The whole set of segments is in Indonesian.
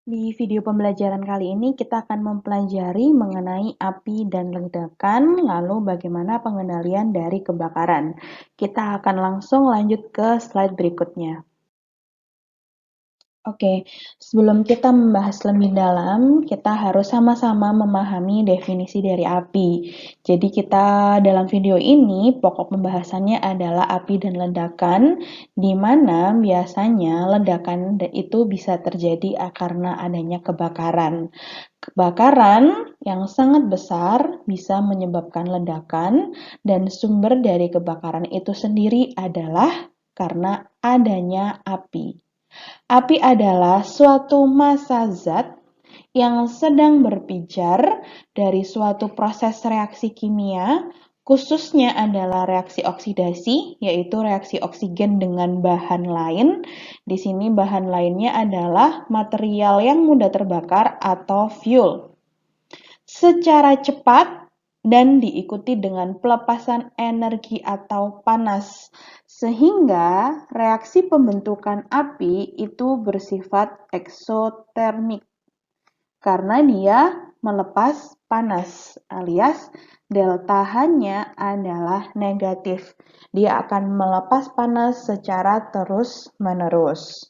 Di video pembelajaran kali ini kita akan mempelajari mengenai api dan ledakan, lalu bagaimana pengendalian dari kebakaran. Kita akan langsung lanjut ke slide berikutnya. Oke, sebelum kita membahas lebih dalam, kita harus sama-sama memahami definisi dari api. Jadi dalam video ini, pokok pembahasannya adalah api dan ledakan, di mana biasanya ledakan itu bisa terjadi karena adanya kebakaran. Kebakaran yang sangat besar bisa menyebabkan ledakan, dan sumber dari kebakaran itu sendiri adalah karena adanya api. Api adalah suatu massa zat yang sedang berpijar dari suatu proses reaksi kimia, khususnya adalah reaksi oksidasi, yaitu reaksi oksigen dengan bahan lain. Di sini bahan lainnya adalah material yang mudah terbakar atau fuel. Secara cepat dan diikuti dengan pelepasan energi atau panas, sehingga reaksi pembentukan api itu bersifat eksotermik karena dia melepas panas, alias delta H-nya adalah negatif. Dia akan melepas panas secara terus-menerus.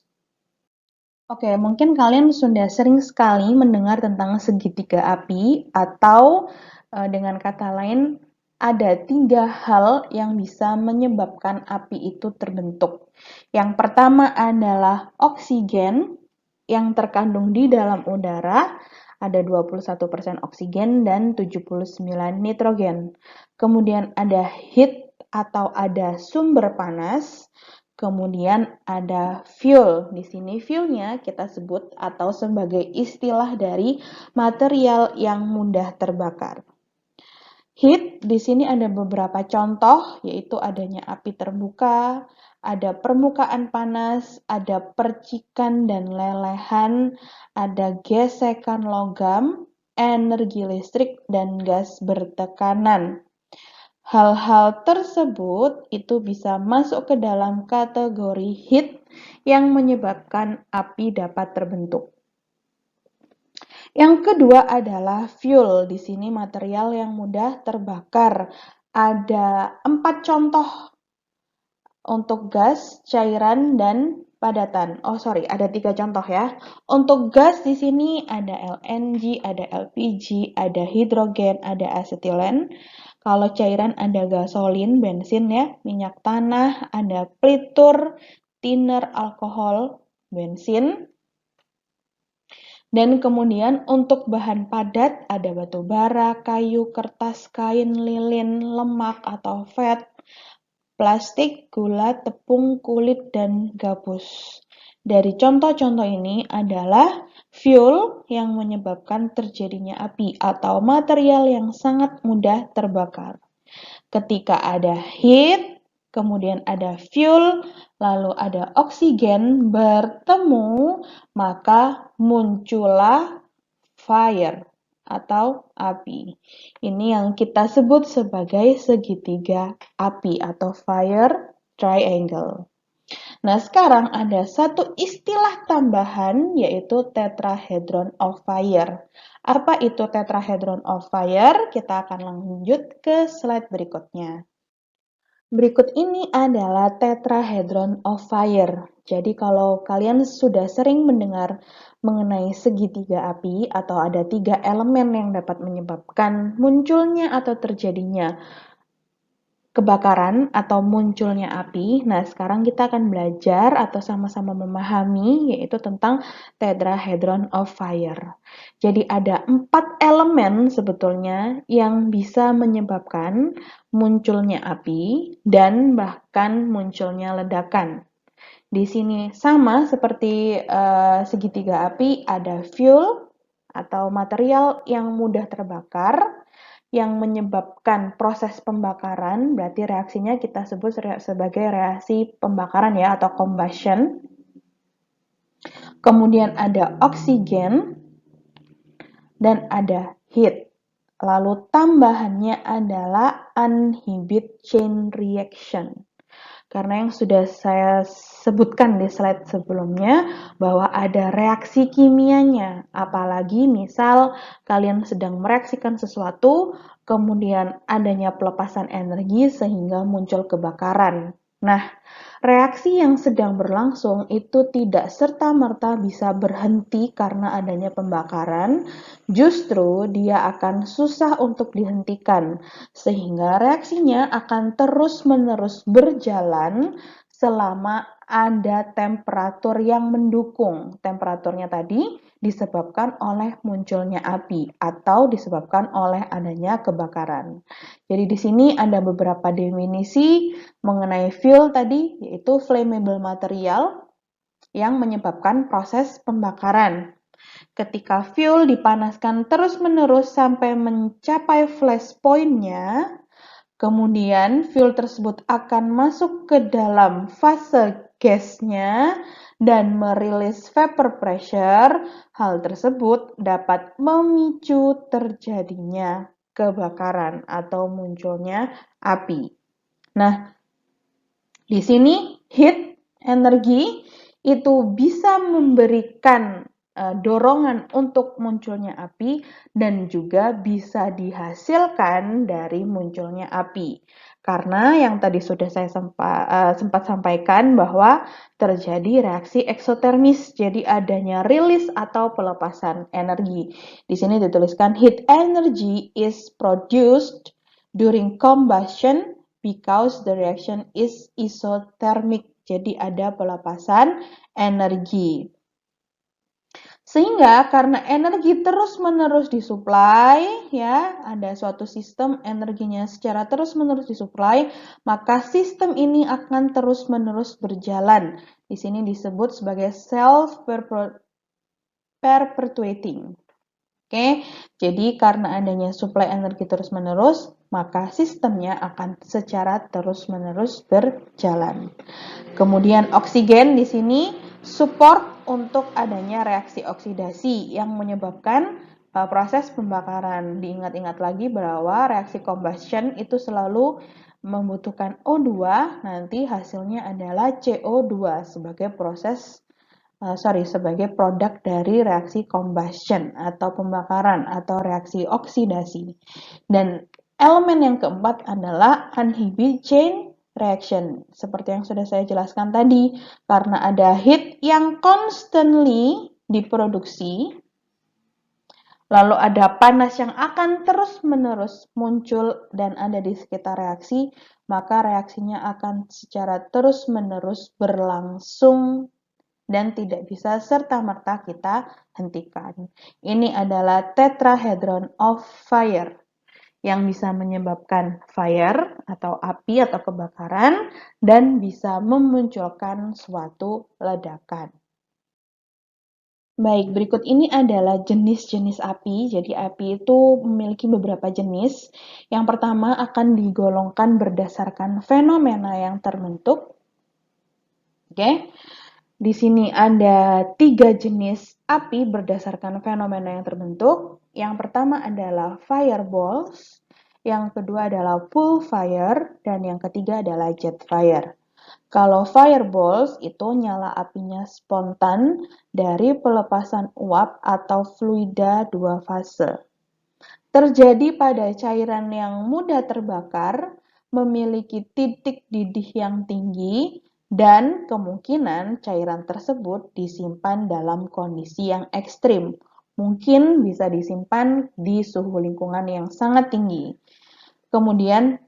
Oke, mungkin kalian sudah sering sekali mendengar tentang segitiga api atau dengan kata lain ada 3 hal yang bisa menyebabkan api itu terbentuk. Yang pertama adalah oksigen yang terkandung di dalam udara, ada 21% oksigen dan 79 nitrogen. Kemudian ada heat atau ada sumber panas. Kemudian ada fuel. Di sini fuelnya kita sebut atau sebagai istilah dari material yang mudah terbakar. Heat di sini ada beberapa contoh, yaitu adanya api terbuka, ada permukaan panas, ada percikan dan lelehan, ada gesekan logam, energi listrik, dan gas bertekanan. Hal-hal tersebut itu bisa masuk ke dalam kategori heat yang menyebabkan api dapat terbentuk. Yang kedua adalah fuel. Di sini material yang mudah terbakar. Ada 4 contoh untuk gas, cairan, dan padatan. Ada 3 contoh ya. Untuk gas di sini ada LNG, ada LPG, ada hidrogen, ada asetilen. Kalau cairan ada gasolin, bensin ya, minyak tanah, ada plitur, thinner, alkohol, bensin. Dan kemudian untuk bahan padat ada batu bara, kayu, kertas, kain, lilin, lemak atau fat, plastik, gula, tepung, kulit, dan gabus. Dari contoh-contoh ini adalah fuel yang menyebabkan terjadinya api atau material yang sangat mudah terbakar. Ketika ada heat, kemudian ada fuel, lalu ada oksigen bertemu, maka muncullah fire atau api. Ini yang kita sebut sebagai segitiga api atau fire triangle. Nah, sekarang ada satu istilah tambahan yaitu tetrahedron of fire. Apa itu tetrahedron of fire? Kita akan lanjut ke slide berikutnya. Berikut ini adalah tetrahedron of fire. Jadi kalau kalian sudah sering mendengar mengenai segitiga api atau ada 3 elemen yang dapat menyebabkan munculnya atau terjadinya kebakaran atau munculnya api. Nah, sekarang kita akan belajar atau sama-sama memahami yaitu tentang tetrahedron of fire. Jadi ada 4 elemen sebetulnya yang bisa menyebabkan munculnya api dan bahkan munculnya ledakan. Di sini sama seperti segitiga api, ada fuel atau material yang mudah terbakar yang menyebabkan proses pembakaran, berarti reaksinya kita sebut sebagai reaksi pembakaran ya atau combustion. Kemudian ada oksigen dan ada heat. Lalu tambahannya adalah uninhibited chain reaction. Karena yang sudah saya sebutkan di slide sebelumnya bahwa ada reaksi kimianya. Apalagi misal kalian sedang mereaksikan sesuatu, kemudian adanya pelepasan energi sehingga muncul kebakaran. Nah, reaksi yang sedang berlangsung itu tidak serta-merta bisa berhenti karena adanya pembakaran, justru dia akan susah untuk dihentikan, sehingga reaksinya akan terus-menerus berjalan selama ada temperatur yang mendukung. Temperaturnya tadi disebabkan oleh munculnya api atau disebabkan oleh adanya kebakaran. Jadi di sini ada beberapa definisi mengenai fuel tadi, yaitu flammable material yang menyebabkan proses pembakaran. Ketika fuel dipanaskan terus-menerus sampai mencapai flash point-nya, kemudian fuel tersebut akan masuk ke dalam fase gasnya dan merilis vapor pressure. Hal tersebut dapat memicu terjadinya kebakaran atau munculnya api. Nah, di sini heat energi itu bisa memberikan dorongan untuk munculnya api dan juga bisa dihasilkan dari munculnya api. Karena yang tadi sudah saya sempat sampaikan bahwa terjadi reaksi eksotermis, jadi adanya rilis atau pelepasan energi. Di sini dituliskan heat energy is produced during combustion because the reaction is isothermic. Jadi ada pelepasan energi. Sehingga karena energi terus-menerus disuplai, ya, ada suatu sistem energinya secara terus-menerus disuplai, maka sistem ini akan terus-menerus berjalan. Di sini disebut sebagai self-perpetuating. Oke, jadi karena adanya suplai energi terus-menerus, maka sistemnya akan secara terus-menerus berjalan. Kemudian oksigen di sini support untuk adanya reaksi oksidasi yang menyebabkan proses pembakaran. Diingat-ingat lagi bahwa reaksi combustion itu selalu membutuhkan O2, nanti hasilnya adalah CO2 sebagai sebagai produk dari reaksi combustion atau pembakaran atau reaksi oksidasi. Dan elemen yang keempat adalah unheavy chain reaction. Seperti yang sudah saya jelaskan tadi, karena ada heat yang constantly diproduksi, lalu ada panas yang akan terus-menerus muncul dan ada di sekitar reaksi, maka reaksinya akan secara terus-menerus berlangsung dan tidak bisa serta-merta kita hentikan. Ini adalah tetrahedron of fire yang bisa menyebabkan fire atau api atau kebakaran dan bisa memunculkan suatu ledakan. Baik, berikut ini adalah jenis-jenis api. Jadi api itu memiliki beberapa jenis. Yang pertama akan digolongkan berdasarkan fenomena yang terbentuk. Oke. Di sini ada 3 jenis api berdasarkan fenomena yang terbentuk. Yang pertama adalah fireballs, yang kedua adalah pool fire, dan yang ketiga adalah jet fire. Kalau fireballs itu nyala apinya spontan dari pelepasan uap atau fluida 2 fase. Terjadi pada cairan yang mudah terbakar, memiliki titik didih yang tinggi, dan kemungkinan cairan tersebut disimpan dalam kondisi yang ekstrim. Mungkin bisa disimpan di suhu lingkungan yang sangat tinggi. Kemudian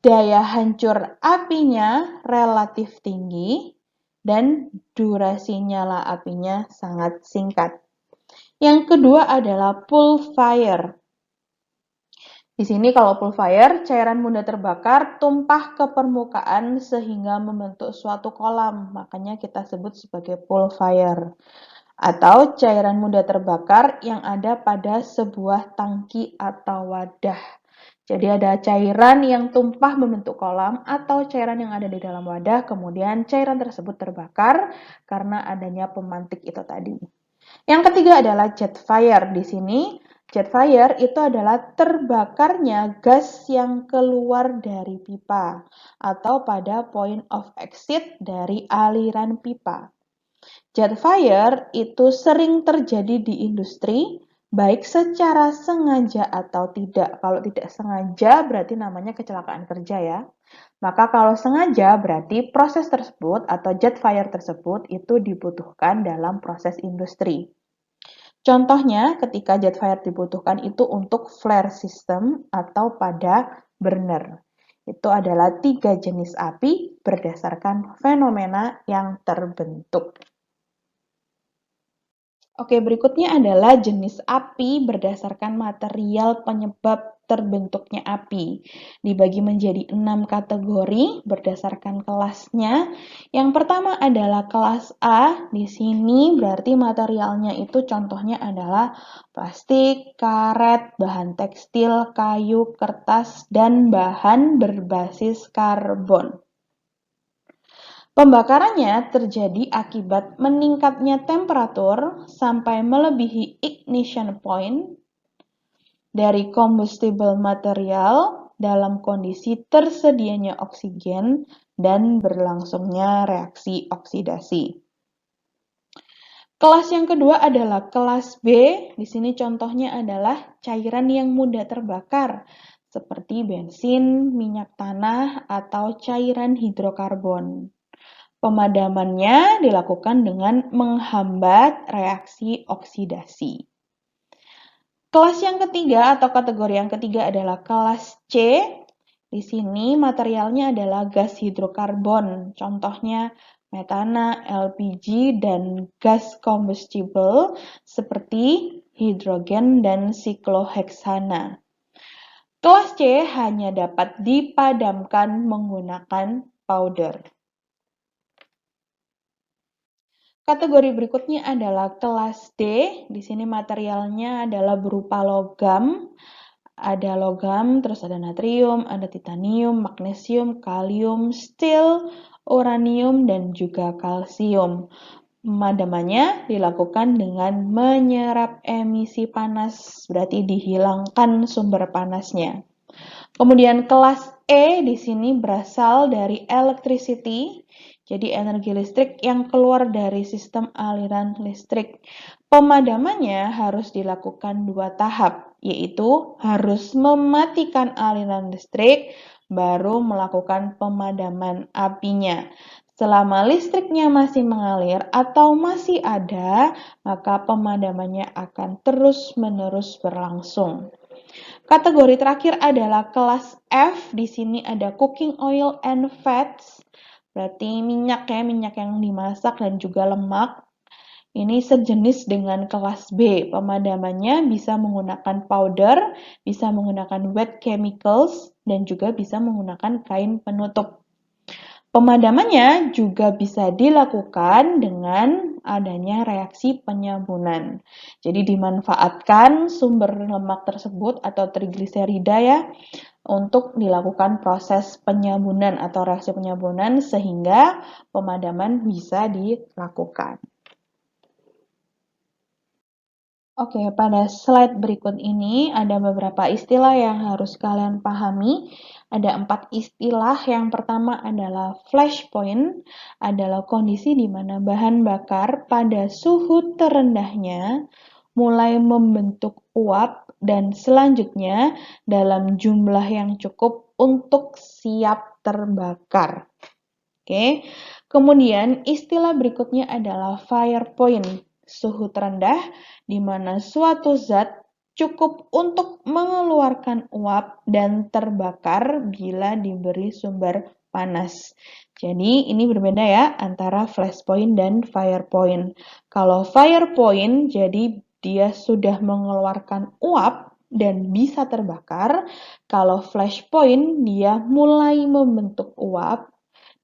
daya hancur apinya relatif tinggi dan durasi nyala apinya sangat singkat. Yang kedua adalah pool fire. Di sini kalau pool fire, cairan mudah terbakar tumpah ke permukaan sehingga membentuk suatu kolam. Makanya kita sebut sebagai pool fire. Atau cairan mudah terbakar yang ada pada sebuah tangki atau wadah. Jadi ada cairan yang tumpah membentuk kolam atau cairan yang ada di dalam wadah, kemudian cairan tersebut terbakar karena adanya pemantik itu tadi. Yang ketiga adalah jet fire. Di sini Jet fire itu adalah terbakarnya gas yang keluar dari pipa atau pada point of exit dari aliran pipa. Jet fire itu sering terjadi di industri, baik secara sengaja atau tidak. Kalau tidak sengaja berarti namanya kecelakaan kerja ya. Maka kalau sengaja berarti proses tersebut atau jet fire tersebut itu dibutuhkan dalam proses industri. Contohnya ketika jet fire dibutuhkan itu untuk flare system atau pada burner. Itu adalah 3 jenis api berdasarkan fenomena yang terbentuk. Oke, berikutnya adalah jenis api berdasarkan material penyebab terbentuknya api. Dibagi menjadi 6 kategori berdasarkan kelasnya. Yang pertama adalah kelas A. Di sini berarti materialnya itu contohnya adalah plastik, karet, bahan tekstil, kayu, kertas, dan bahan berbasis karbon. Pembakarannya terjadi akibat meningkatnya temperatur sampai melebihi ignition point dari combustible material dalam kondisi tersedianya oksigen dan berlangsungnya reaksi oksidasi. Kelas yang kedua adalah kelas B. Di sini contohnya adalah cairan yang mudah terbakar, seperti bensin, minyak tanah, atau cairan hidrokarbon. Pemadamannya dilakukan dengan menghambat reaksi oksidasi. Kelas yang ketiga atau kategori yang ketiga adalah kelas C. Di sini materialnya adalah gas hidrokarbon, contohnya metana, LPG, dan gas combustible seperti hidrogen dan sikloheksana. Kelas C hanya dapat dipadamkan menggunakan powder. Kategori berikutnya adalah kelas D. Di sini materialnya adalah berupa logam. Ada logam, terus ada natrium, ada titanium, magnesium, kalium, steel, uranium, dan juga kalsium. Pemadamannya dilakukan dengan menyerap emisi panas, berarti dihilangkan sumber panasnya. Kemudian kelas E di sini berasal dari electricity, jadi energi listrik yang keluar dari sistem aliran listrik. Pemadamannya harus dilakukan 2 tahap, yaitu harus mematikan aliran listrik, baru melakukan pemadaman apinya. Selama listriknya masih mengalir atau masih ada, maka pemadamannya akan terus-menerus berlangsung. Kategori terakhir adalah kelas F. Di sini ada cooking oil and fats. Berarti minyak ya, minyak yang dimasak dan juga lemak. Ini sejenis dengan kelas B. Pemadamannya bisa menggunakan powder, bisa menggunakan wet chemicals, dan juga bisa menggunakan kain penutup. Pemadamannya juga bisa dilakukan dengan adanya reaksi penyabunan. Jadi dimanfaatkan sumber lemak tersebut atau trigliserida ya untuk dilakukan proses penyabunan atau reaksi penyabunan sehingga pemadaman bisa dilakukan. Oke, pada slide berikut ini ada beberapa istilah yang harus kalian pahami. Ada 4 istilah. Yang pertama adalah flash point, adalah kondisi di mana bahan bakar pada suhu terendahnya mulai membentuk uap dan selanjutnya dalam jumlah yang cukup untuk siap terbakar. Oke. Kemudian istilah berikutnya adalah fire point, suhu terendah di mana suatu zat cukup untuk mengeluarkan uap dan terbakar bila diberi sumber panas. Jadi ini berbeda ya antara flash point dan fire point. Kalau fire point jadi dia sudah mengeluarkan uap dan bisa terbakar. Kalau flash point dia mulai membentuk uap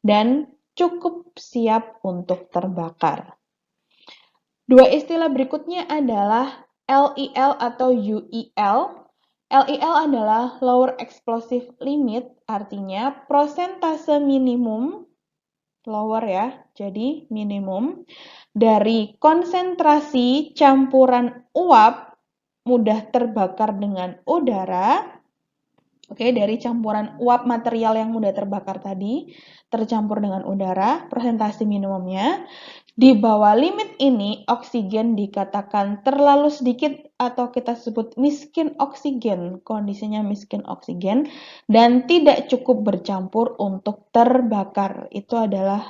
dan cukup siap untuk terbakar. Dua istilah berikutnya adalah LEL atau UEL. LEL adalah Lower Explosive Limit, artinya prosentase minimum, lower ya, jadi minimum, dari konsentrasi campuran uap mudah terbakar dengan udara, oke, dari campuran uap material yang mudah terbakar tadi, tercampur dengan udara, persentase minimumnya. Di bawah limit ini, oksigen dikatakan terlalu sedikit atau kita sebut miskin oksigen, kondisinya miskin oksigen, dan tidak cukup bercampur untuk terbakar. Itu adalah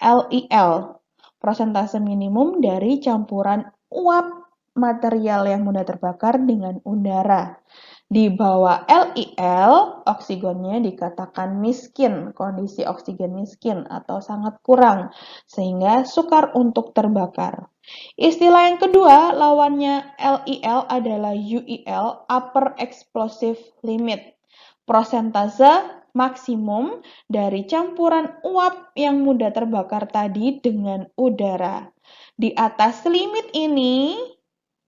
LEL, persentase minimum dari campuran uap material yang mudah terbakar dengan udara. Di bawah LEL, oksigennya dikatakan miskin, kondisi oksigen miskin atau sangat kurang, sehingga sukar untuk terbakar. Istilah yang kedua, lawannya LEL adalah UEL, Upper Explosive Limit, prosentase maksimum dari campuran uap yang mudah terbakar tadi dengan udara. Di atas limit ini,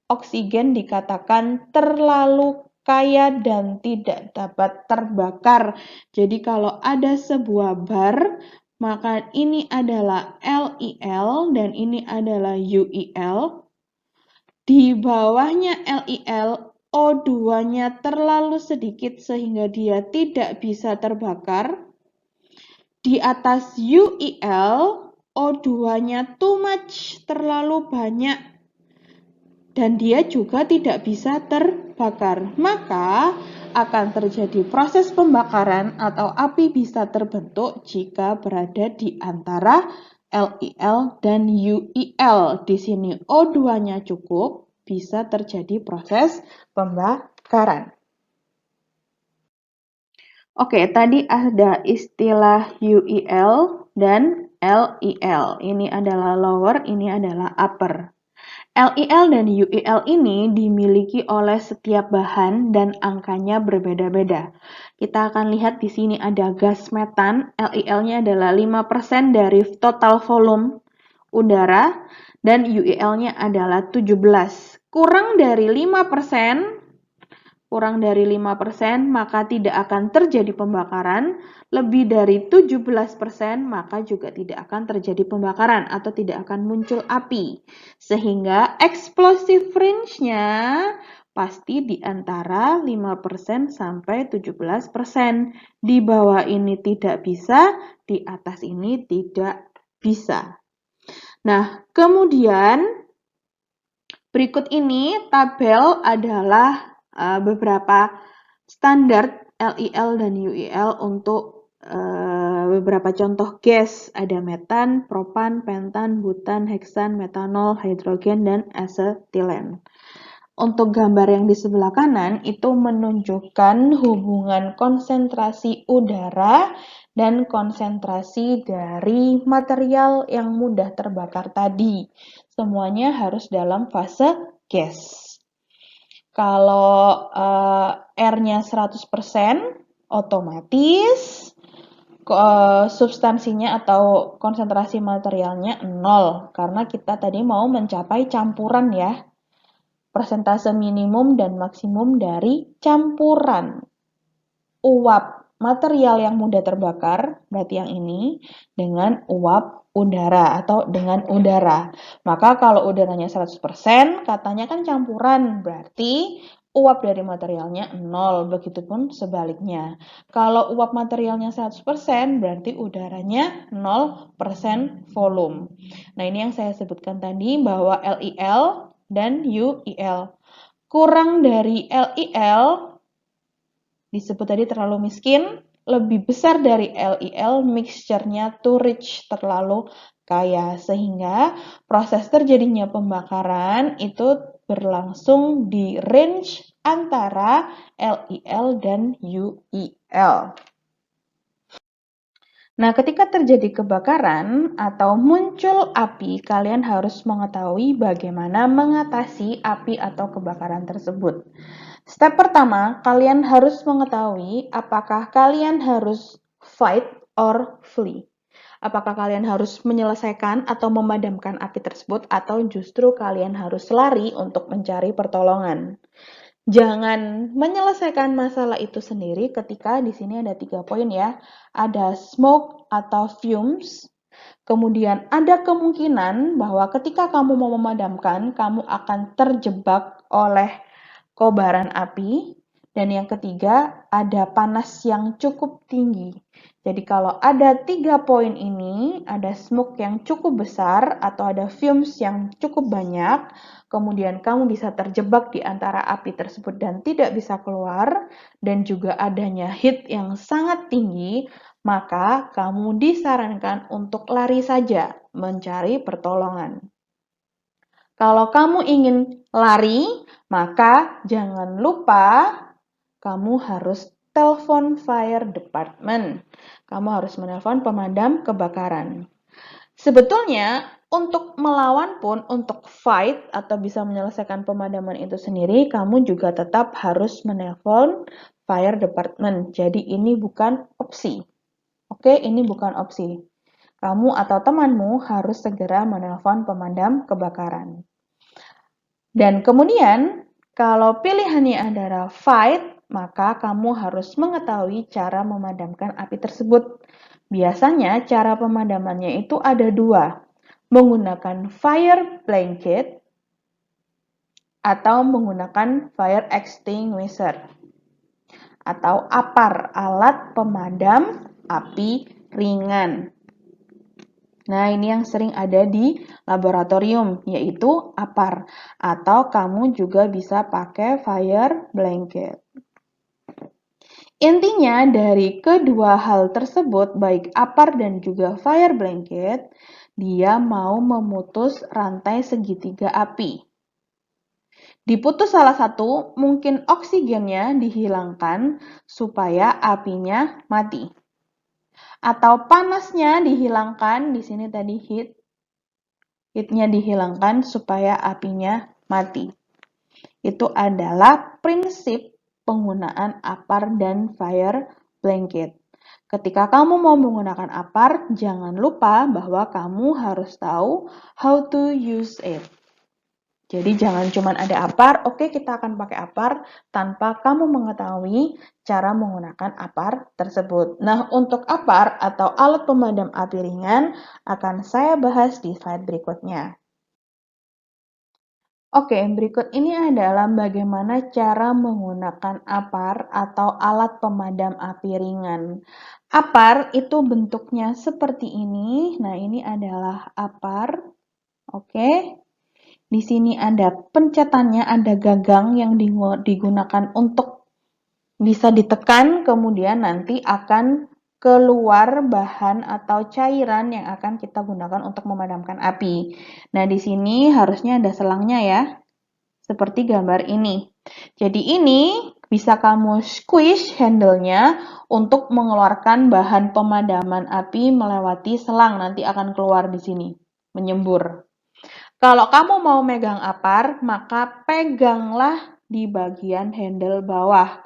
oksigen dikatakan terlalu kaya dan tidak dapat terbakar. Jadi kalau ada sebuah bar, maka ini adalah LEL dan ini adalah UEL. Di bawahnya LEL, O2-nya terlalu sedikit sehingga dia tidak bisa terbakar. Di atas UEL, O2-nya too much, terlalu banyak, dan dia juga tidak bisa terbakar. Maka akan terjadi proses pembakaran atau api bisa terbentuk jika berada di antara LEL dan UEL. Di sini O2-nya cukup, bisa terjadi proses pembakaran. Oke, tadi ada istilah UEL dan LEL. Ini adalah lower, ini adalah upper. LEL dan UEL ini dimiliki oleh setiap bahan dan angkanya berbeda-beda. Kita akan lihat di sini ada gas metan, LEL-nya adalah 5% dari total volume udara, dan UEL-nya adalah 17. Kurang dari 5%, maka tidak akan terjadi pembakaran. Lebih dari 17%, maka juga tidak akan terjadi pembakaran atau tidak akan muncul api. Sehingga explosive range-nya pasti di antara 5% sampai 17%. Di bawah ini tidak bisa, di atas ini tidak bisa. Nah, kemudian berikut ini tabel adalah beberapa standar LEL dan UEL untuk beberapa contoh gas. Ada metan, propan, pentan, butan, heksan, metanol, hidrogen, dan asetilen. Untuk gambar yang di sebelah kanan itu menunjukkan hubungan konsentrasi udara dan konsentrasi dari material yang mudah terbakar tadi. Semuanya harus dalam fase gas. Kalau R-nya 100%, otomatis substansinya atau konsentrasi materialnya 0, karena kita tadi mau mencapai campuran ya. Persentase minimum dan maksimum dari campuran uap material yang mudah terbakar, berarti yang ini, dengan uap udara atau dengan udara. Maka kalau udaranya 100%, katanya kan campuran, berarti uap dari materialnya 0, begitupun sebaliknya. Kalau uap materialnya 100%, berarti udaranya 0% volume. Nah, ini yang saya sebutkan tadi bahwa LEL dan UEL. Kurang dari LEL disebut tadi terlalu miskin, lebih besar dari LEL, mixture-nya too rich, terlalu kaya, sehingga proses terjadinya pembakaran itu berlangsung di range antara LEL dan UEL. Nah, ketika terjadi kebakaran atau muncul api, kalian harus mengetahui bagaimana mengatasi api atau kebakaran tersebut. Step pertama, kalian harus mengetahui apakah kalian harus fight or flee. Apakah kalian harus menyelesaikan atau memadamkan api tersebut atau justru kalian harus lari untuk mencari pertolongan. Jangan menyelesaikan masalah itu sendiri ketika di sini ada 3 poin ya. Ada smoke atau fumes, Kemudian ada kemungkinan bahwa ketika kamu mau memadamkan, kamu akan terjebak oleh kobaran api. Dan yang ketiga, ada panas yang cukup tinggi. Jadi kalau ada 3 poin ini, ada smoke yang cukup besar atau ada fumes yang cukup banyak, kemudian kamu bisa terjebak di antara api tersebut dan tidak bisa keluar, dan juga adanya heat yang sangat tinggi, maka kamu disarankan untuk lari saja mencari pertolongan. Kalau kamu ingin lari, maka jangan lupa kamu harus telepon fire department. Kamu harus menelpon pemadam kebakaran. Sebetulnya untuk melawan pun, untuk fight atau bisa menyelesaikan pemadaman itu sendiri, kamu juga tetap harus menelpon fire department. Jadi ini bukan opsi. Oke, ini bukan opsi. Kamu atau temanmu harus segera menelpon pemadam kebakaran. Dan kemudian, kalau pilihannya adalah fight, maka kamu harus mengetahui cara memadamkan api tersebut. Biasanya cara pemadamannya itu ada dua, menggunakan fire blanket atau menggunakan fire extinguisher atau APAR, alat pemadam api ringan. Nah, ini yang sering ada di laboratorium, yaitu APAR. Atau kamu juga bisa pakai fire blanket. Intinya dari kedua hal tersebut, baik APAR dan juga fire blanket, dia mau memutus rantai segitiga api. Diputus salah satu, mungkin oksigennya dihilangkan supaya apinya mati. Atau panasnya dihilangkan, di sini tadi heatnya dihilangkan supaya apinya mati. Itu adalah prinsip penggunaan APAR dan fire blanket. Ketika kamu mau menggunakan APAR, jangan lupa bahwa kamu harus tahu how to use it. Jadi jangan cuma ada APAR, oke kita akan pakai APAR tanpa kamu mengetahui cara menggunakan APAR tersebut. Nah, untuk APAR atau alat pemadam api ringan akan saya bahas di slide berikutnya. Oke, berikut ini adalah bagaimana cara menggunakan APAR atau alat pemadam api ringan. APAR itu bentuknya seperti ini. Nah, ini adalah APAR. Oke. Di sini ada pencetannya, ada gagang yang digunakan untuk bisa ditekan, kemudian nanti akan keluar bahan atau cairan yang akan kita gunakan untuk memadamkan api. Nah, di sini harusnya ada selangnya ya, seperti gambar ini. Jadi ini bisa kamu squish handle-nya untuk mengeluarkan bahan pemadaman api melewati selang, nanti akan keluar di sini, menyembur. Kalau kamu mau megang APAR, maka peganglah di bagian handle bawah.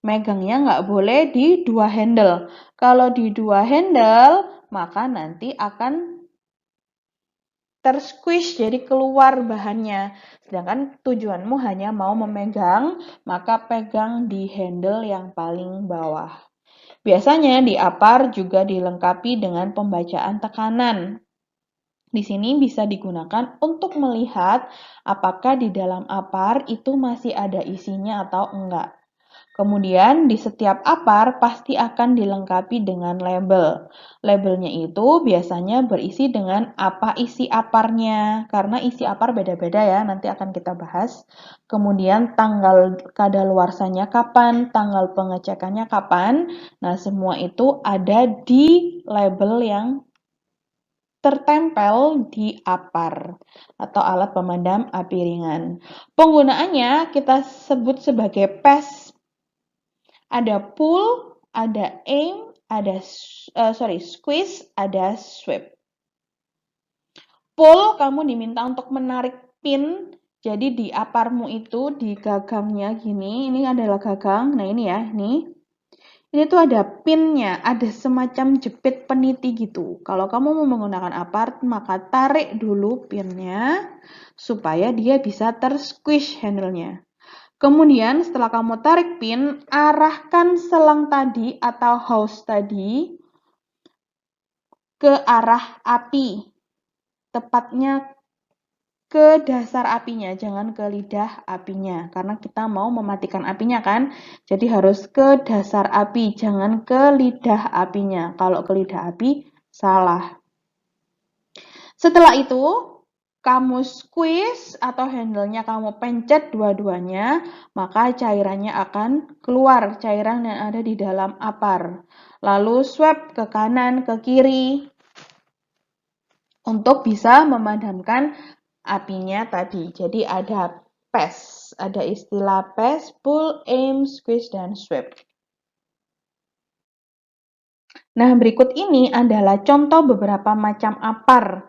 Megangnya nggak boleh di dua handle. Kalau di dua handle, maka nanti akan tersquish, jadi keluar bahannya. Sedangkan tujuanmu hanya mau memegang, maka pegang di handle yang paling bawah. Biasanya di APAR juga dilengkapi dengan pembacaan tekanan. Di sini bisa digunakan untuk melihat apakah di dalam APAR itu masih ada isinya atau enggak. Kemudian di setiap APAR pasti akan dilengkapi dengan label. Labelnya itu biasanya berisi dengan apa isi APARnya, karena isi APAR beda-beda ya, nanti akan kita bahas. Kemudian tanggal kadaluarsanya kapan, tanggal pengecekannya kapan. Nah, semua itu ada di label yang tertempel di APAR atau alat pemadam api ringan. Penggunaannya kita sebut sebagai PES. Ada pull, ada aim, ada squeeze, ada sweep. Pull, kamu diminta untuk menarik pin. Jadi di APARmu itu di gagangnya gini, ini adalah gagang. Nah, ini ya, nih. Ini tuh ada pinnya, ada semacam jepit peniti gitu. Kalau kamu mau menggunakan APAR, maka tarik dulu pinnya supaya dia bisa tersquish handle-nya. Kemudian setelah kamu tarik pin, arahkan selang tadi atau hose tadi ke arah api, tepatnya ke dasar apinya, jangan ke lidah apinya, karena kita mau mematikan apinya kan, jadi harus ke dasar api, jangan ke lidah apinya. Kalau ke lidah api, salah. Setelah itu, kamu squeeze atau handle-nya kamu pencet dua-duanya, maka cairannya akan keluar, cairan yang ada di dalam apar. Lalu swipe ke kanan, ke kiri, untuk bisa memadamkan apinya tadi. Jadi ada PES, ada istilah PES, pull, aim, squeeze, dan sweep. Nah, berikut ini adalah contoh beberapa macam apar.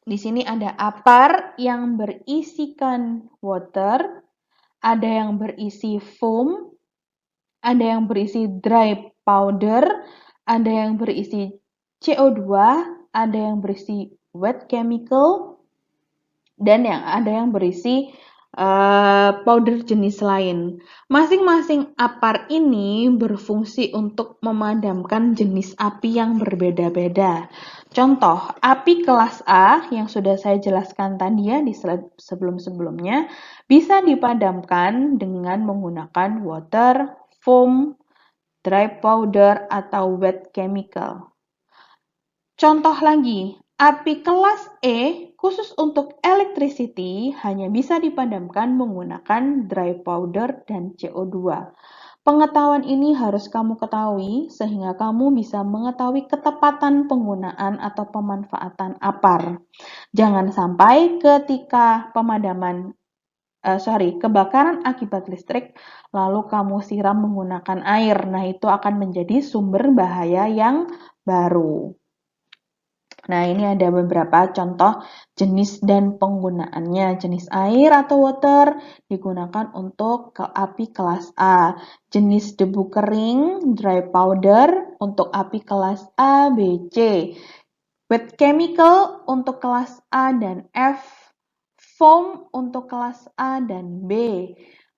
Di sini ada apar yang berisikan water, ada yang berisi foam, ada yang berisi dry powder, ada yang berisi CO2, ada yang berisi wet chemical, dan ada yang berisi powder jenis lain. Masing-masing apar ini berfungsi untuk memadamkan jenis api yang berbeda-beda. Contoh, api kelas A yang sudah saya jelaskan tadi ya di slide sebelum-sebelumnya bisa dipadamkan dengan menggunakan water, foam, dry powder, atau wet chemical. Contoh lagi, api kelas E khusus untuk electricity hanya bisa dipadamkan menggunakan dry powder dan CO2. Pengetahuan ini harus kamu ketahui sehingga kamu bisa mengetahui ketepatan penggunaan atau pemanfaatan apar. Jangan sampai ketika kebakaran akibat listrik lalu kamu siram menggunakan air. Nah, itu akan menjadi sumber bahaya yang baru. Nah, ini ada beberapa contoh jenis dan penggunaannya. Jenis air atau water digunakan untuk api kelas A. Jenis debu kering, dry powder, untuk api kelas A, B, C. Wet chemical untuk kelas A dan F. Foam untuk kelas A dan B.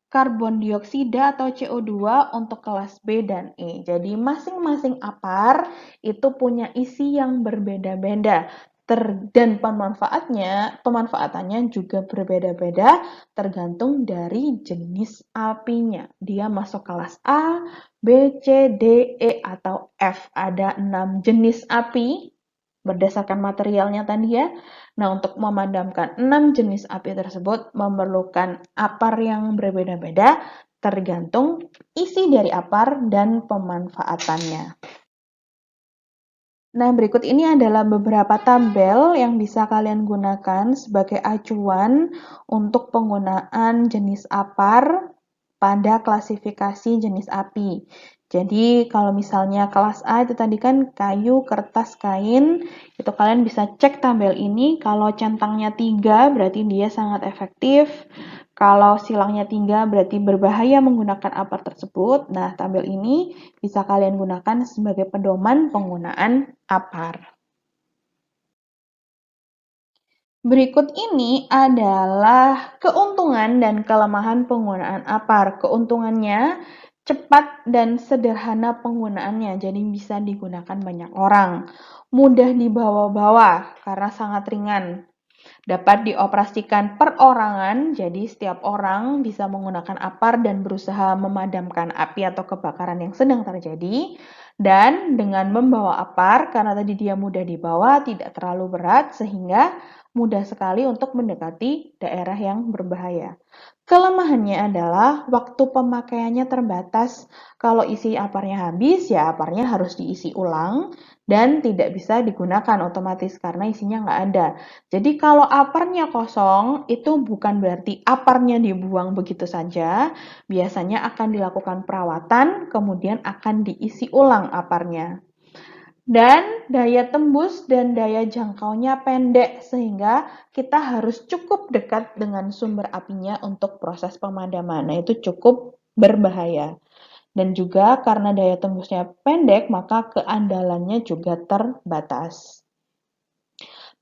Karbon dioksida atau CO2 untuk kelas B dan E. Jadi masing-masing apar itu punya isi yang berbeda-beda dan pemanfaatannya juga berbeda-beda tergantung dari jenis apinya. Dia masuk kelas A, B, C, D, E, atau F. Ada 6 jenis api berdasarkan materialnya tadi ya. Nah, untuk memadamkan 6 jenis api tersebut memerlukan apar yang berbeda-beda tergantung isi dari apar dan pemanfaatannya. Nah, berikut ini adalah beberapa tabel yang bisa kalian gunakan sebagai acuan untuk penggunaan jenis apar pada klasifikasi jenis api. Jadi kalau misalnya kelas A itu tadi kan kayu, kertas, kain, itu kalian bisa cek tabel ini. Kalau centangnya 3 berarti dia sangat efektif. Kalau silangnya 3 berarti berbahaya menggunakan apar tersebut. Nah, tabel ini bisa kalian gunakan sebagai pedoman penggunaan apar. Berikut ini adalah keuntungan dan kelemahan penggunaan apar. Keuntungannya, cepat dan sederhana penggunaannya, jadi bisa digunakan banyak orang. Mudah dibawa-bawa karena sangat ringan. Dapat dioperasikan perorangan, jadi setiap orang bisa menggunakan apar dan berusaha memadamkan api atau kebakaran yang sedang terjadi. Dan dengan membawa apar, karena tadi dia mudah dibawa, tidak terlalu berat, sehingga mudah sekali untuk mendekati daerah yang berbahaya. Kelemahannya adalah waktu pemakaiannya terbatas. Kalau isi aparnya habis, ya aparnya harus diisi ulang dan tidak bisa digunakan otomatis karena isinya nggak ada. Jadi kalau aparnya kosong, itu bukan berarti aparnya dibuang begitu saja. Biasanya akan dilakukan perawatan, kemudian akan diisi ulang aparnya. Dan daya tembus dan daya jangkaunya pendek sehingga kita harus cukup dekat dengan sumber apinya untuk proses pemadaman. Nah, itu cukup berbahaya. Dan juga karena daya tembusnya pendek, maka keandalannya juga terbatas.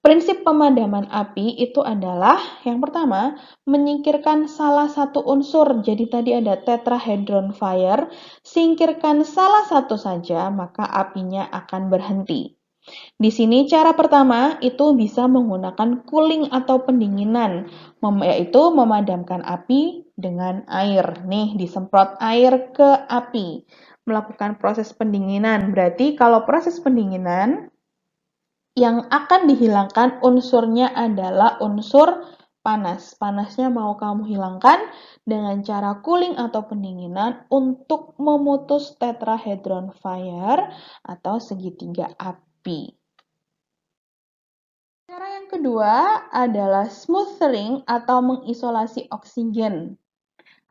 Prinsip pemadaman api itu adalah yang pertama, menyingkirkan salah satu unsur. Jadi tadi ada tetrahedron fire, singkirkan salah satu saja, maka apinya akan berhenti. Di sini cara pertama itu bisa menggunakan cooling atau pendinginan, yaitu memadamkan api dengan air. Nih, disemprot air ke api. Melakukan proses pendinginan. Berarti kalau proses pendinginan, yang akan dihilangkan unsurnya adalah unsur panas. Panasnya mau kamu hilangkan dengan cara cooling atau pendinginan untuk memutus tetrahedron fire atau segitiga api. Cara yang kedua adalah smoothing atau mengisolasi oksigen.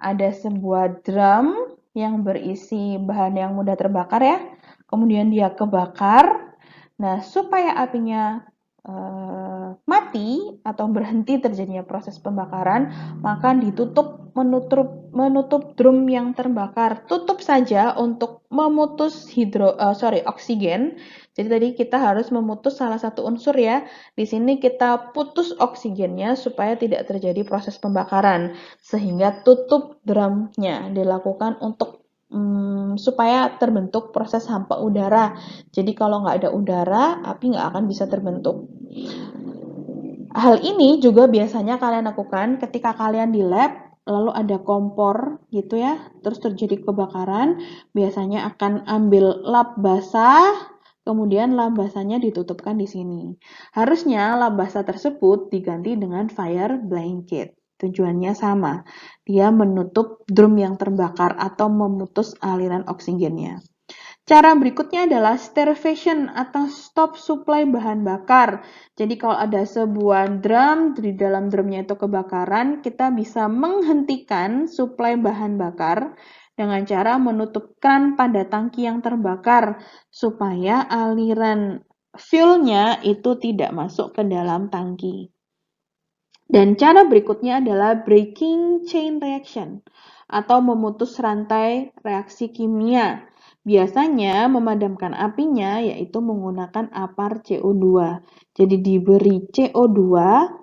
Ada sebuah drum yang berisi bahan yang mudah terbakar ya. Kemudian dia kebakar. Nah, supaya apinya mati atau berhenti terjadinya proses pembakaran, maka menutup drum yang terbakar. Tutup saja untuk memutus oksigen. Jadi tadi kita harus memutus salah satu unsur ya. Di sini kita putus oksigennya supaya tidak terjadi proses pembakaran. Sehingga tutup drumnya dilakukan untuk supaya terbentuk proses hampa udara. Jadi kalau nggak ada udara, api nggak akan bisa terbentuk. Hal ini juga biasanya kalian lakukan ketika kalian di lab, lalu ada kompor gitu ya, terus terjadi kebakaran, biasanya akan ambil lap basah, kemudian lap basahnya ditutupkan di sini. Harusnya lap basah tersebut diganti dengan fire blanket. Tujuannya sama, dia menutup drum yang terbakar atau memutus aliran oksigennya. Cara berikutnya adalah starvation atau stop supply bahan bakar. Jadi kalau ada sebuah drum, di dalam drumnya itu kebakaran, kita bisa menghentikan suplai bahan bakar dengan cara menutup kran pada tangki yang terbakar supaya aliran fuelnya itu tidak masuk ke dalam tangki. Dan cara berikutnya adalah breaking chain reaction atau memutus rantai reaksi kimia. Biasanya memadamkan apinya yaitu menggunakan apar CO2. Jadi diberi CO2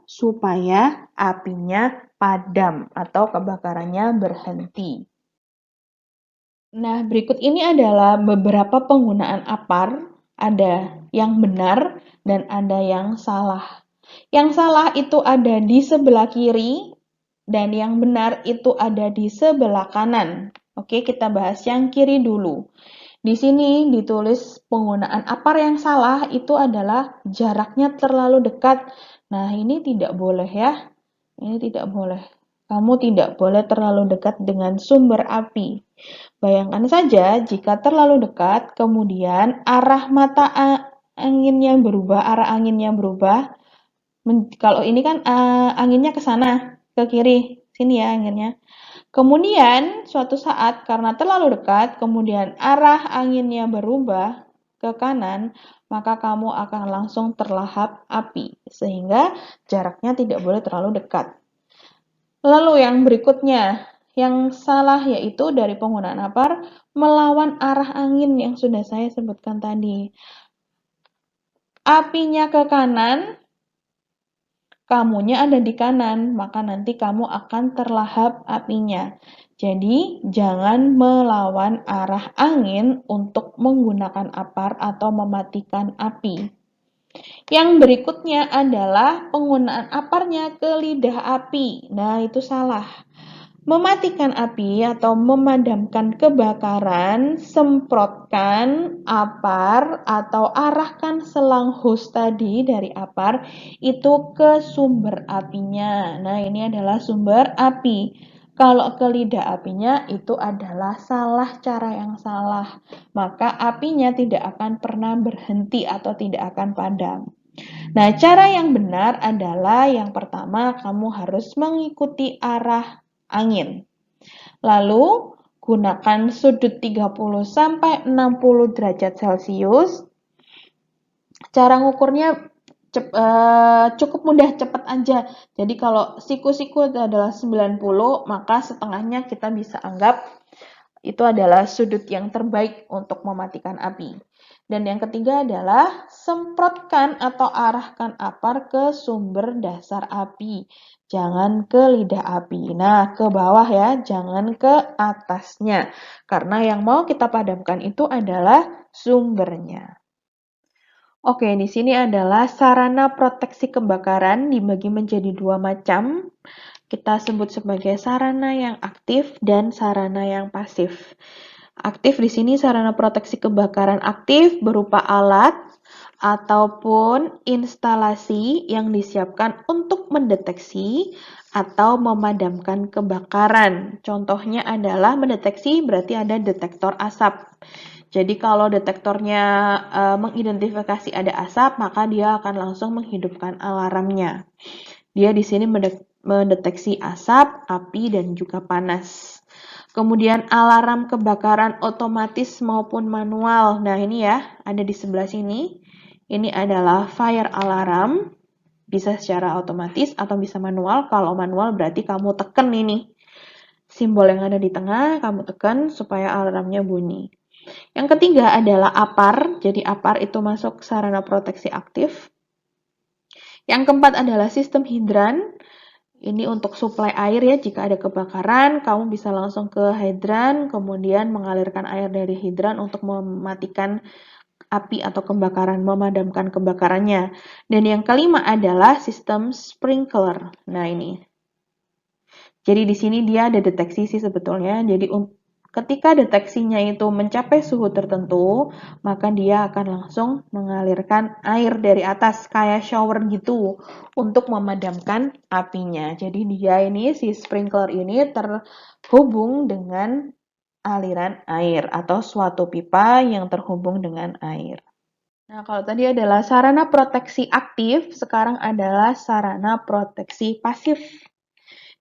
supaya apinya padam atau kebakarannya berhenti. Nah, berikut ini adalah beberapa penggunaan apar. Ada yang benar dan ada yang salah. Yang salah itu ada di sebelah kiri dan yang benar itu ada di sebelah kanan. Oke, kita bahas yang kiri dulu. Di sini ditulis penggunaan apar yang salah itu adalah jaraknya terlalu dekat. Nah, ini tidak boleh ya. Ini tidak boleh. Kamu tidak boleh terlalu dekat dengan sumber api. Bayangkan saja jika terlalu dekat, kemudian arah mata anginnya berubah, arah anginnya berubah. Kalau ini kan anginnya ke sana, ke kiri. Sini ya anginnya. Kemudian suatu saat karena terlalu dekat, kemudian arah anginnya berubah ke kanan, maka kamu akan langsung terlahap api, sehingga jaraknya tidak boleh terlalu dekat. Lalu yang berikutnya, yang salah yaitu dari penggunaan apar, melawan arah angin yang sudah saya sebutkan tadi. Apinya ke kanan, kamunya ada di kanan, maka nanti kamu akan terlahap apinya. Jadi, jangan melawan arah angin untuk menggunakan apar atau mematikan api. Yang berikutnya adalah penggunaan aparnya ke lidah api. Nah, itu salah. Mematikan api atau memadamkan kebakaran, semprotkan apar atau arahkan selang hose tadi dari apar itu ke sumber apinya. Nah, ini adalah sumber api. Kalau ke lidah apinya itu adalah cara yang salah. Maka apinya tidak akan pernah berhenti atau tidak akan padam. Nah, cara yang benar adalah yang pertama kamu harus mengikuti arah angin. Lalu, gunakan sudut 30 sampai 60 derajat Celcius. Cara ngukurnya cukup mudah, cepat aja. Jadi kalau siku-siku adalah 90, maka setengahnya kita bisa anggap itu adalah sudut yang terbaik untuk mematikan api. Dan yang ketiga adalah semprotkan atau arahkan apar ke sumber dasar api. Jangan ke lidah api. Nah, ke bawah ya, jangan ke atasnya. Karena yang mau kita padamkan itu adalah sumbernya. Oke, di sini adalah sarana proteksi kebakaran dibagi menjadi dua macam. Kita sebut sebagai sarana yang aktif dan sarana yang pasif. Aktif di sini sarana proteksi kebakaran aktif berupa alat ataupun instalasi yang disiapkan untuk mendeteksi atau memadamkan kebakaran. Contohnya adalah mendeteksi berarti ada detektor asap. Jadi kalau detektornya mengidentifikasi ada asap, maka dia akan langsung menghidupkan alarmnya. Dia di sini mendeteksi asap, api, dan juga panas. Kemudian alarm kebakaran otomatis maupun manual. Nah ini ya, ada di sebelah sini. Ini adalah fire alarm, bisa secara otomatis atau bisa manual. Kalau manual berarti kamu tekan ini. Simbol yang ada di tengah, kamu tekan supaya alarmnya bunyi. Yang ketiga adalah APAR, jadi APAR itu masuk sarana proteksi aktif. Yang keempat adalah sistem hidran, ini untuk suplai air ya, jika ada kebakaran, kamu bisa langsung ke hidran, kemudian mengalirkan air dari hidran untuk mematikan api atau kebakaran, memadamkan kebakarannya. Dan yang kelima adalah sistem sprinkler. Nah ini, jadi di sini dia ada deteksi sih sebetulnya. Jadi ketika deteksinya itu mencapai suhu tertentu, maka dia akan langsung mengalirkan air dari atas kayak shower gitu untuk memadamkan apinya. Jadi dia ini si sprinkler ini terhubung dengan aliran air atau suatu pipa yang terhubung dengan air. Nah, kalau tadi adalah sarana proteksi aktif, sekarang adalah sarana proteksi pasif.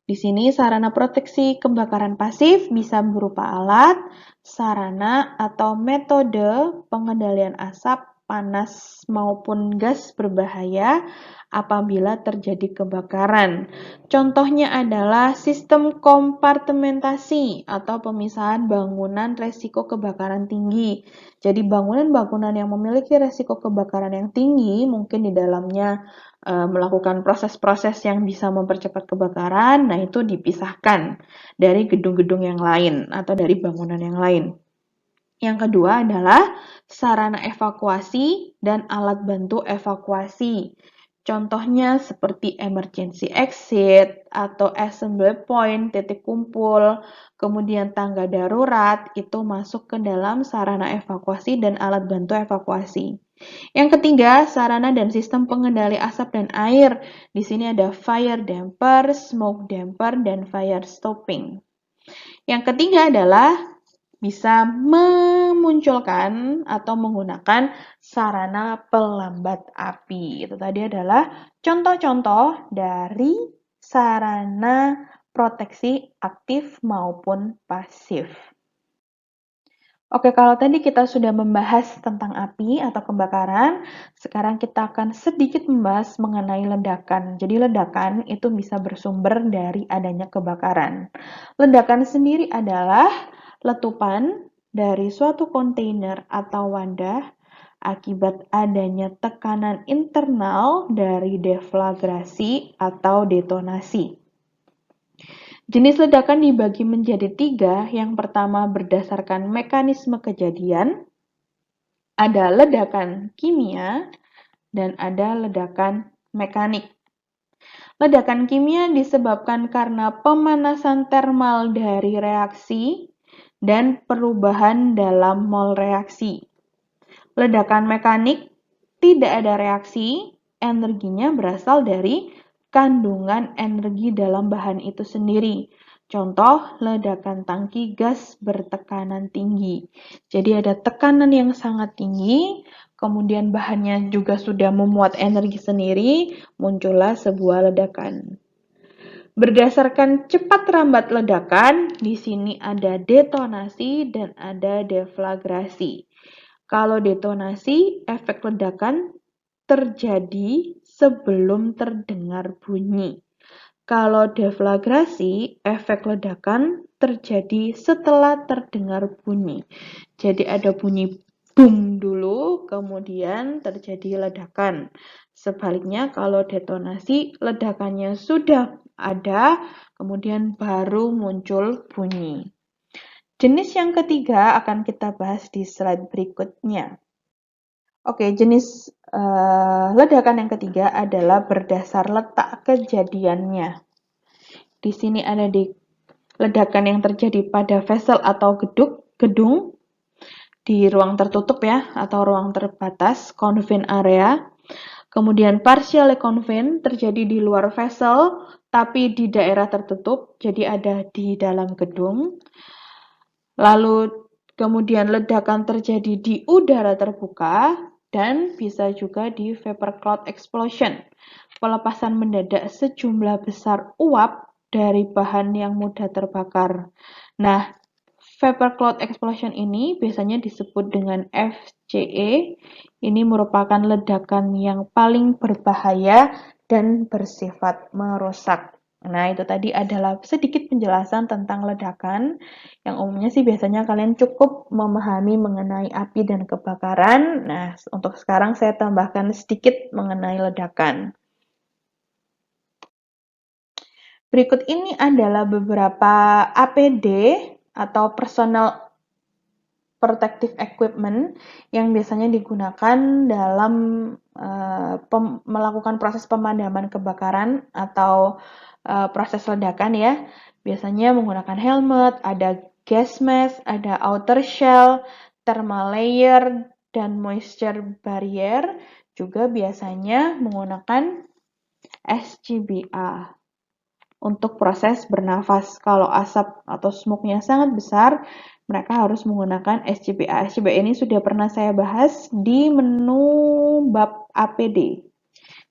Di sini sarana proteksi kebakaran pasif bisa berupa alat, sarana, atau metode pengendalian asap, panas, maupun gas berbahaya apabila terjadi kebakaran. Contohnya adalah sistem kompartementasi atau pemisahan bangunan resiko kebakaran tinggi. Jadi bangunan-bangunan yang memiliki resiko kebakaran yang tinggi mungkin di dalamnya melakukan proses-proses yang bisa mempercepat kebakaran, nah itu dipisahkan dari gedung-gedung yang lain atau dari bangunan yang lain. Yang kedua adalah sarana evakuasi dan alat bantu evakuasi. Contohnya seperti emergency exit atau assembly point, titik kumpul, kemudian tangga darurat, itu masuk ke dalam sarana evakuasi dan alat bantu evakuasi. Yang ketiga, sarana dan sistem pengendali asap dan air. Di sini ada fire damper, smoke damper, dan fire stopping. Yang ketiga adalah bisa memunculkan atau menggunakan sarana pelambat api. Itu tadi adalah contoh-contoh dari sarana proteksi aktif maupun pasif. Oke, kalau tadi kita sudah membahas tentang api atau kebakaran, sekarang kita akan sedikit membahas mengenai ledakan. Jadi ledakan itu bisa bersumber dari adanya kebakaran. Ledakan sendiri adalah letupan dari suatu kontainer atau wadah akibat adanya tekanan internal dari deflagrasi atau detonasi. Jenis ledakan dibagi menjadi tiga. Yang pertama berdasarkan mekanisme kejadian, ada ledakan kimia, dan ada ledakan mekanik. Ledakan kimia disebabkan karena pemanasan termal dari reaksi dan perubahan dalam mol reaksi. Ledakan mekanik tidak ada reaksi, energinya berasal dari kandungan energi dalam bahan itu sendiri. Contoh, ledakan tangki gas bertekanan tinggi. Jadi ada tekanan yang sangat tinggi, kemudian bahannya juga sudah memuat energi sendiri, muncullah sebuah ledakan. Berdasarkan cepat rambat ledakan, di sini ada detonasi dan ada deflagrasi. Kalau detonasi, efek ledakan terjadi sebelum terdengar bunyi. Kalau deflagrasi, efek ledakan terjadi setelah terdengar bunyi. Jadi ada bunyi boom dulu, kemudian terjadi ledakan. Sebaliknya kalau detonasi, ledakannya sudah ada, kemudian baru muncul bunyi. Jenis yang ketiga akan kita bahas di slide berikutnya. Oke, jenis ledakan yang ketiga adalah berdasar letak kejadiannya. Di sini ada ledakan yang terjadi pada vessel atau gedung di ruang tertutup ya, atau ruang terbatas, confined area. Kemudian partially confined terjadi di luar vessel, tapi di daerah tertutup, jadi ada di dalam gedung. Lalu kemudian ledakan terjadi di udara terbuka, dan bisa juga di vapor cloud explosion, pelepasan mendadak sejumlah besar uap dari bahan yang mudah terbakar. Nah, vapor cloud explosion ini biasanya disebut dengan FCE. Ini merupakan ledakan yang paling berbahaya dan bersifat merusak. Nah, itu tadi adalah sedikit penjelasan tentang ledakan. Yang umumnya sih biasanya kalian cukup memahami mengenai api dan kebakaran. Nah, untuk sekarang saya tambahkan sedikit mengenai ledakan. Berikut ini adalah beberapa APD atau personal protective equipment yang biasanya digunakan dalam melakukan proses pemadaman kebakaran atau proses ledakan ya. Biasanya menggunakan helmet, ada gas mask, ada outer shell, thermal layer, dan moisture barrier. Juga biasanya menggunakan SCBA untuk proses bernafas. Kalau asap atau smoke-nya sangat besar, mereka harus menggunakan SCBA. SCBA ini sudah pernah saya bahas di menu bab APD.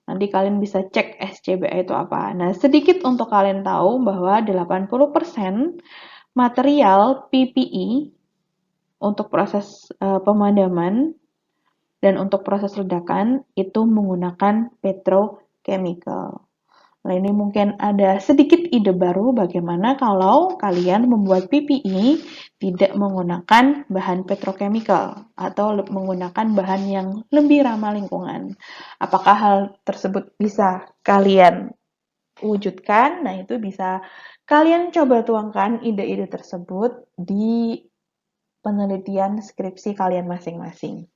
Nanti kalian bisa cek SCBA itu apa. Nah, sedikit untuk kalian tahu bahwa 80% material PPE untuk proses pemadaman dan untuk proses ledakan itu menggunakan petrochemical. Nah, ini mungkin ada sedikit ide baru bagaimana kalau kalian membuat PPE tidak menggunakan bahan petrochemical atau menggunakan bahan yang lebih ramah lingkungan. Apakah hal tersebut bisa kalian wujudkan? Nah, itu bisa kalian coba tuangkan ide-ide tersebut di penelitian skripsi kalian masing-masing.